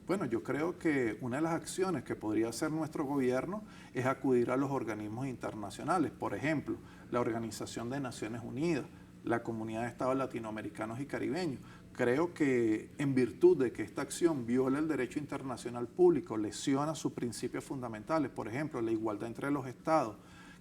Bueno, yo creo que una de las acciones que podría hacer nuestro gobierno es acudir a los organismos internacionales. Por ejemplo, la Organización de Naciones Unidas, la Comunidad de Estados Latinoamericanos y Caribeños. Creo que en virtud de que esta acción viola el derecho internacional público, lesiona sus principios fundamentales, por ejemplo, la igualdad entre los estados.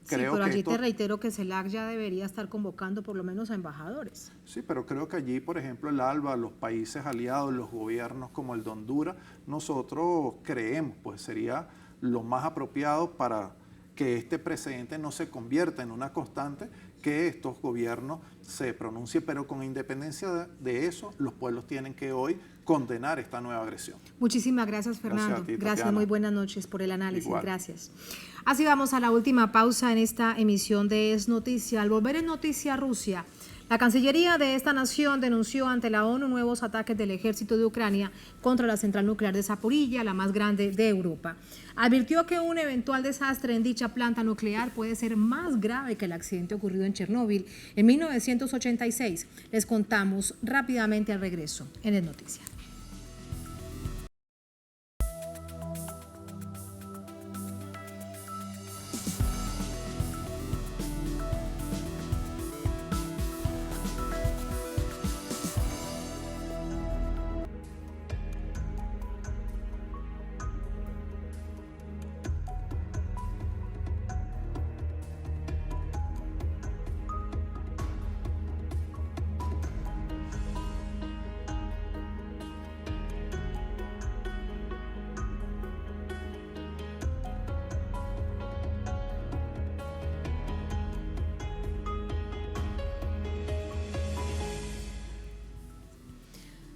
Creo pero allí te reitero que CELAC ya debería estar convocando por lo menos a embajadores.
Sí, pero creo que allí, por ejemplo, el ALBA, los países aliados, los gobiernos como el de Honduras, nosotros creemos, pues sería lo más apropiado para que este precedente no se convierta en una constante, que estos gobiernos se pronuncien, pero con independencia de eso, los pueblos tienen que hoy condenar esta nueva agresión.
Muchísimas gracias, Fernando.
Gracias a ti,
gracias, muy buenas noches por el análisis.
Igual.
Gracias. Así vamos a la última pausa en esta emisión de Es Noticia. Al volver en Noticia Rusia, La Cancillería de esta nación denunció ante la ONU nuevos ataques del ejército de Ucrania contra la central nuclear de Zaporilla, la más grande de Europa. Advirtió que un eventual desastre en dicha planta nuclear puede ser más grave que el accidente ocurrido en Chernóbil en 1986. Les contamos rápidamente al regreso en el Noticias.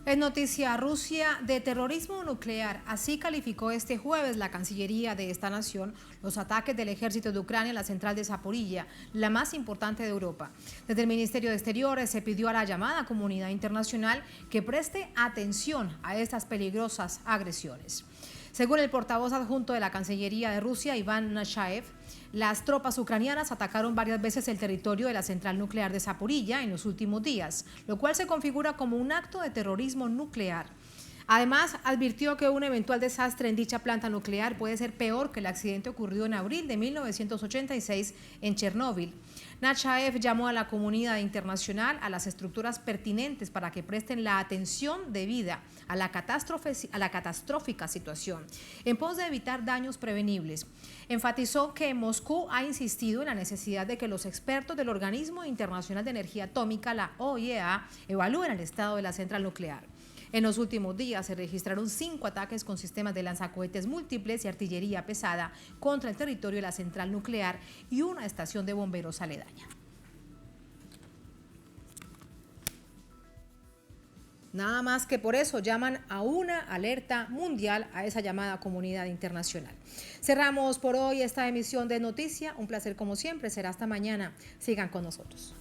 Es noticia: Rusia de terrorismo nuclear. Así calificó este jueves la Cancillería de esta nación los ataques del ejército de Ucrania a la central de Zaporilla, la más importante de Europa. Desde el Ministerio de Exteriores se pidió a la llamada comunidad internacional que preste atención a estas peligrosas agresiones. Según el portavoz adjunto de la Cancillería de Rusia, Iván Nechayev, las tropas ucranianas atacaron varias veces el territorio de la central nuclear de Zaporilla en los últimos días, lo cual se configura como un acto de terrorismo nuclear. Además, advirtió que un eventual desastre en dicha planta nuclear puede ser peor que el accidente ocurrido en abril de 1986 en Chernóbil. Nechayev llamó a la comunidad internacional, a las estructuras pertinentes para que presten la atención debida a la catastrófica situación, en pos de evitar daños prevenibles. Enfatizó que Moscú ha insistido en la necesidad de que los expertos del Organismo Internacional de Energía Atómica, la OIEA, evalúen el estado de la central nuclear. En los últimos días se registraron 5 ataques con sistemas de lanzacohetes múltiples y artillería pesada contra el territorio de la central nuclear y una estación de bomberos aledaña. Nada más que por eso llaman a una alerta mundial a esa llamada comunidad internacional. Cerramos por hoy esta emisión de Noticia. Un placer como siempre. Será hasta mañana. Sigan con nosotros.